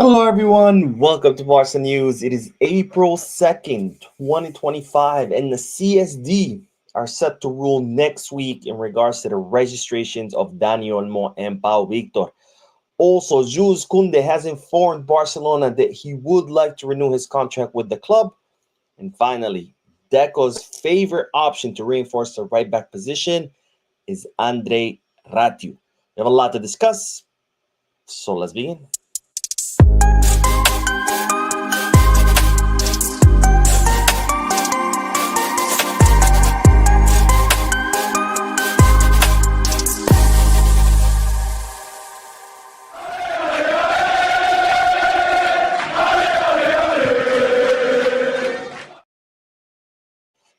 Hello, everyone. Welcome to Barca News. It is April 2nd, 2025, and the CSD are set to rule next week in regards to the registrations of Dani Olmo and Pau Victor. Also, Jules Kounde has informed Barcelona that he would like to renew his contract with the club. And finally, Deco's favorite option to reinforce the right back position is Andre Ratiu. We have a lot to discuss, so let's begin.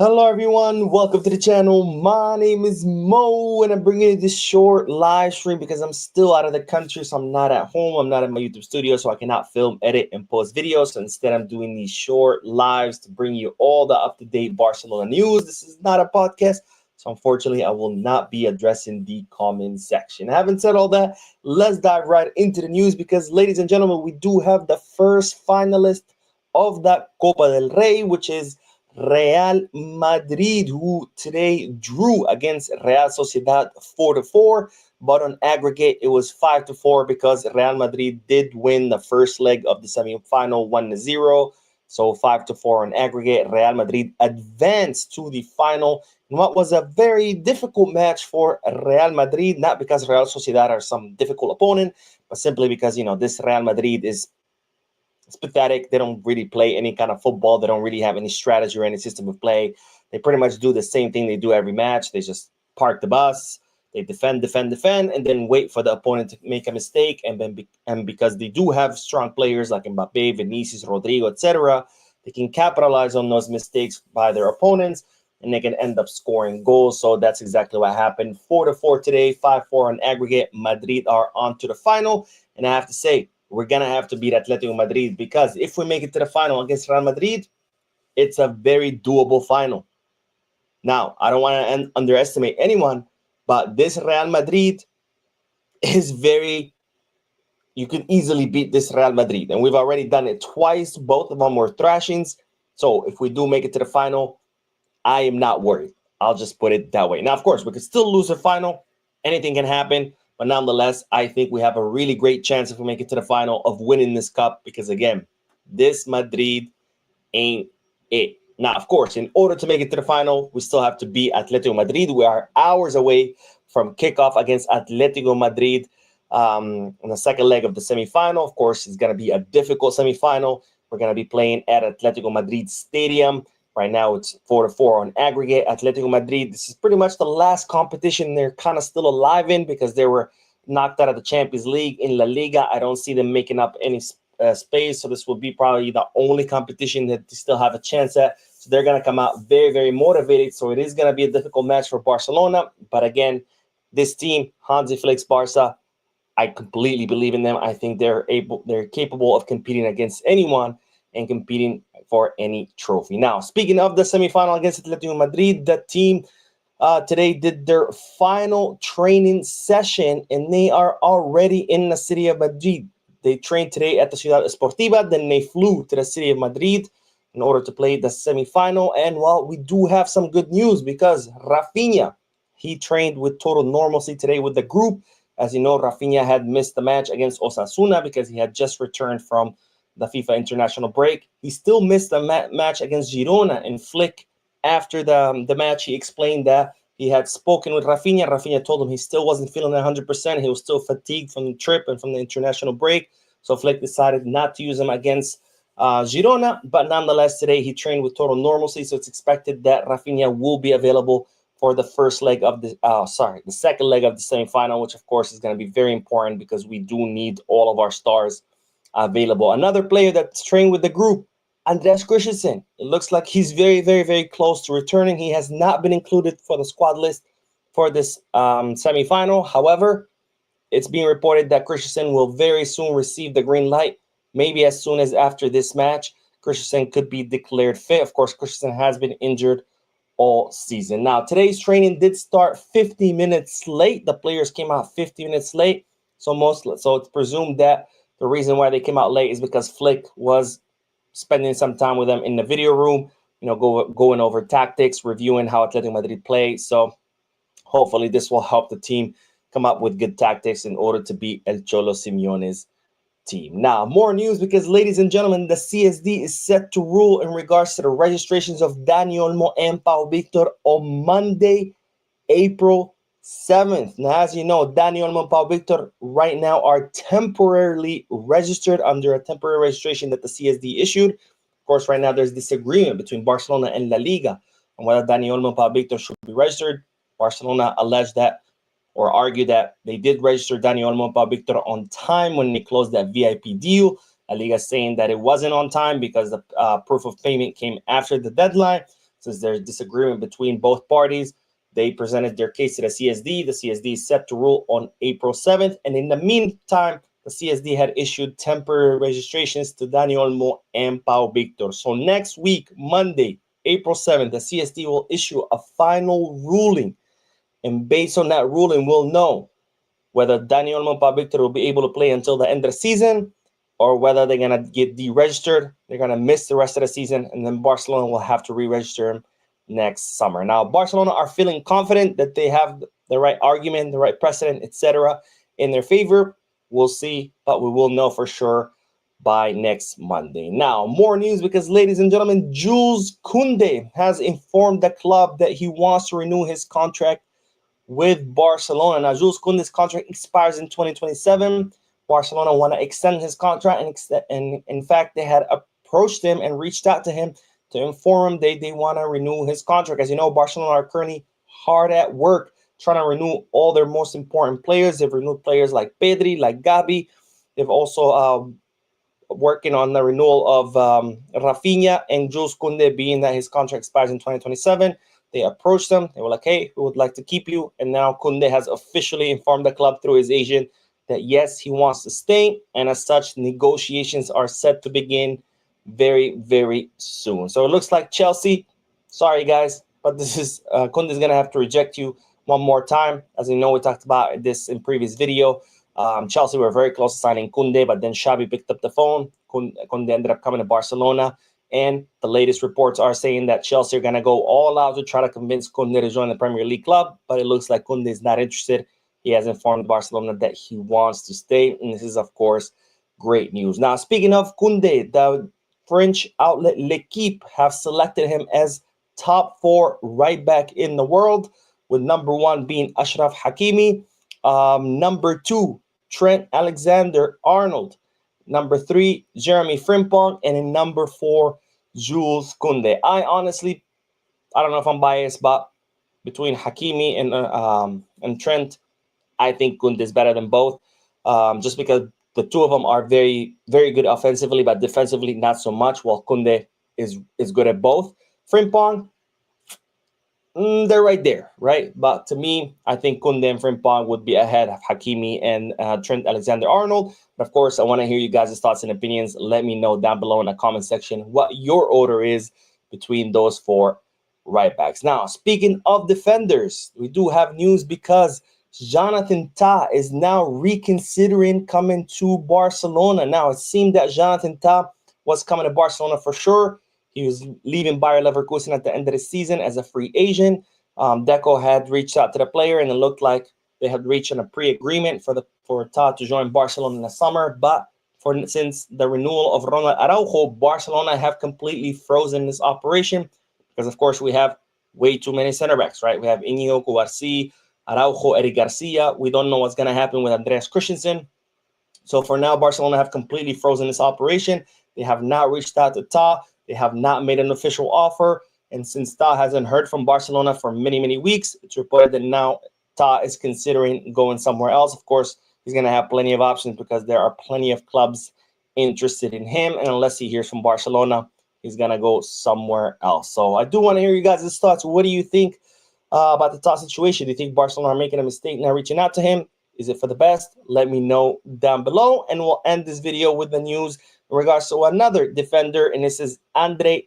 Hello, everyone. Welcome to the channel. My name is Mo, and I'm bringing you this short live stream because I'm still out of the country, so I'm not at home. I'm not in my YouTube studio, so I cannot film, edit, and post videos. So instead, I'm doing these short lives to bring you all the up-to-date Barcelona news. This is not a podcast, so unfortunately, I will not be addressing the comment section. Having said all that, let's dive right into the news because, ladies and gentlemen, we do have the first finalist of that Copa del Rey, which is Real Madrid, who today drew against Real Sociedad 4-4, but on aggregate it was 5-4 because Real Madrid did win the first leg of the semi-final 1-0. So 5-4 on aggregate. Real Madrid advanced to the final in what was a very difficult match for Real Madrid, not because Real Sociedad are some difficult opponent, but simply because this Real Madrid is it's pathetic. They don't really play any kind of football. They don't really have any strategy or any system of play. They pretty much do the same thing they do every match. They just park the bus. They defend, and then wait for the opponent to make a mistake. And because they do have strong players like Mbappe, Vinicius, Rodrigo, etc., they can capitalize on those mistakes by their opponents, and they can end up scoring goals. So that's exactly what happened. 4-4 today, 5-4 on aggregate. Madrid are on to the final, and I have to say, we're going to have to beat Atletico Madrid because if we make it to the final against Real Madrid, it's a very doable final. Now, I don't want to underestimate anyone, but this Real Madrid is you can easily beat this Real Madrid. And we've already done it twice. Both of them were thrashings. So if we do make it to the final, I am not worried. I'll just put it that way. Now, of course, we could still lose the final. Anything can happen. But nonetheless, I think we have a really great chance if we make it to the final of winning this cup because, again, this Madrid ain't it. Now, of course, in order to make it to the final, we still have to beat Atletico Madrid. We are hours away from kickoff against Atletico Madrid in the second leg of the semifinal. Of course, it's going to be a difficult semifinal. We're going to be playing at Atletico Madrid Stadium. Right now, it's 4-4 on aggregate. Atletico Madrid, this is pretty much the last competition they're kind of still alive in because they were knocked out of the Champions League in La Liga. I don't see them making up any space, so this will be probably the only competition that they still have a chance at. So they're going to come out very, very motivated. So it is going to be a difficult match for Barcelona. But again, this team, Hansi Flick's Barca, I completely believe in them. I think they're capable of competing against anyone and competing for any trophy. Now, speaking of the semifinal against Atletico Madrid, that team today did their final training session, and they are already in the city of Madrid. They trained today at the Ciudad Esportiva, then they flew to the city of Madrid in order to play the semifinal. And well, we do have some good news because Rafinha, he trained with total normalcy today with the group. As you know, Rafinha had missed the match against Osasuna because he had just returned from the FIFA international break. He still missed the match against Girona, and Flick, after the match, he explained that he had spoken with Rafinha. Rafinha told him he still wasn't feeling 100%. He was still fatigued from the trip and from the international break. So Flick decided not to use him against Girona. But nonetheless, today he trained with total normalcy. So it's expected that Rafinha will be available for the the second leg of the semifinal, which of course is going to be very important because we do need all of our stars available. Another player that's trained with the group, Andreas Christensen. It looks like he's very, very, very close to returning. He has not been included for the squad list for this semifinal. However, it's being reported that Christensen will very soon receive the green light, maybe as soon as after this match. Christensen could be declared fit. Of course, Christensen has been injured all season. Now, today's training did start 50 minutes late. The players came out 50 minutes late. So it's presumed that The reason why they came out late is because Flick was spending some time with them in the video room, going over tactics, reviewing how Atletico Madrid play. So hopefully this will help the team come up with good tactics in order to beat El Cholo Simeone's team. Now, more news because, ladies and gentlemen, the CSD is set to rule in regards to the registrations of Dani Olmo and Pau Victor on Monday, April 7th. Now, as you know, Dani Olmo and Pau Victor right now are temporarily registered under a temporary registration that the CSD issued. Of course, right now there's disagreement between Barcelona and La Liga on whether Dani Olmo and Pau Victor should be registered. Barcelona alleged that or argue that they did register Dani Olmo and Pau Victor on time when they closed that VIP deal. La Liga saying that it wasn't on time because the proof of payment came after the deadline. Since there's disagreement between both parties, they presented their case to the CSD. The CSD is set to rule on April 7th. And in the meantime, the CSD had issued temporary registrations to Dani Olmo and Pau Victor. So next week, Monday, April 7th, the CSD will issue a final ruling. And based on that ruling, we'll know whether Dani Olmo and Pau Victor will be able to play until the end of the season or whether they're going to get deregistered. They're going to miss the rest of the season, and then Barcelona will have to re-register him next summer. Now, Barcelona are feeling confident that they have the right argument, the right precedent, etc. in their favor. We'll see, but we will know for sure by next Monday. Now, more news because, ladies and gentlemen, Jules Kounde has informed the club that he wants to renew his contract with Barcelona. Now, Jules Kounde's contract expires in 2027. Barcelona want to extend his contract, and in fact, they had approached him and reached out to him to inform him they want to renew his contract. As you know, Barcelona are currently hard at work trying to renew all their most important players. They've renewed players like Pedri, like Gabi. They've also working on the renewal of Rafinha and Jules Kounde, being that his contract expires in 2027. They approached him. They were like, hey, we would like to keep you. And now Kounde has officially informed the club through his agent that, yes, he wants to stay. And as such, negotiations are set to begin very, very soon. So it looks like Chelsea, sorry, guys, but this is Kounde is going to have to reject you one more time. As you know, we talked about this in previous video. Chelsea were very close to signing Kounde, but then Xavi picked up the phone. Kounde ended up coming to Barcelona. And the latest reports are saying that Chelsea are going to go all out to try to convince Kounde to join the Premier League club. But it looks like Kounde is not interested. He has informed Barcelona that he wants to stay. And this is, of course, great news. Now, speaking of Kounde, the French outlet L'Equipe have selected him as top 4 right back in the world, with number 1 being Achraf Hakimi, number 2, Trent Alexander-Arnold, number 3, Jeremy Frimpong, and in number 4, Jules Kounde. I don't know if I'm biased, but between Hakimi and Trent, I think Kounde is better than both, just because the two of them are very, very good offensively, but defensively not so much, while Kounde is good at both. Frimpong, they're right there, right? But to me, I think Kounde and Frimpong would be ahead of Hakimi and Trent Alexander-Arnold. But of course, I want to hear you guys' thoughts and opinions. Let me know down below in the comment section what your order is between those 4 right backs. Now, speaking of defenders, we do have news because Jonathan Tah is now reconsidering coming to Barcelona. Now, it seemed that Jonathan Tah was coming to Barcelona for sure. He was leaving Bayer Leverkusen at the end of the season as a free agent. Deco had reached out to the player, and it looked like they had reached a pre-agreement for Tah to join Barcelona in the summer. But since the renewal of Ronald Araujo, Barcelona have completely frozen this operation because, of course, we have way too many center backs, right? We have Iñigo, Cubarsí, Araujo, Eric Garcia. We don't know what's going to happen with Andreas Christensen. So for now, Barcelona have completely frozen this operation. They have not reached out to Tah. They have not made an official offer. And since Tah hasn't heard from Barcelona for many, many weeks, it's reported that now Tah is considering going somewhere else. Of course, he's going to have plenty of options because there are plenty of clubs interested in him. And unless he hears from Barcelona, he's going to go somewhere else. So I do want to hear you guys' thoughts. What do you think about the Tah situation? Do you think Barcelona are making a mistake now reaching out to him? Is it for the best? Let me know down below. And we'll end this video with the news in regards to another defender, and this is Ratiu,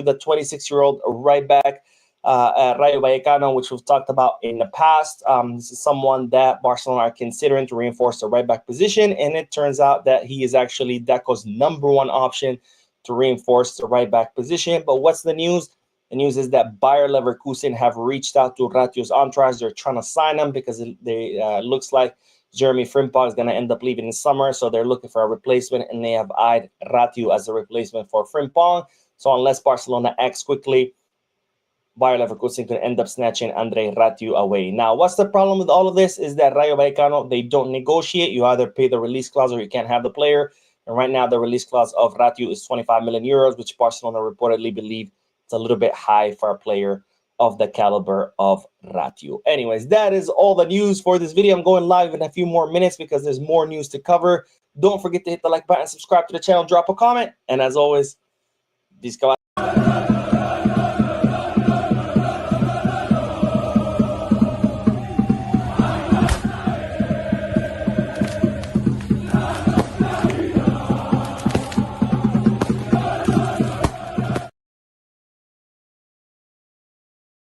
the 26-year-old right back Rayo Vallecano, which we've talked about in the past. This is someone that Barcelona are considering to reinforce the right back position, and it turns out that he is actually Deco's #1 option to reinforce the right back position. But what's the news? The news is that Bayer Leverkusen have reached out to Ratiu's entourage. They're trying to sign him because they looks like Jeremy Frimpong is going to end up leaving in summer, so they're looking for a replacement, and they have eyed Ratiu as a replacement for Frimpong. So unless Barcelona acts quickly, Bayer Leverkusen could end up snatching Andre Ratiu away. Now, what's the problem with all of this is that Rayo Vallecano, they don't negotiate. You either pay the release clause or you can't have the player. And right now, the release clause of Ratiu is 25 million euros, which Barcelona reportedly believe it's a little bit high for a player of the caliber of Ratiu. Anyways, that is all the news for this video. I'm going live in a few more minutes because there's more news to cover. Don't forget to hit the like button, subscribe to the channel, drop a comment. And as always, these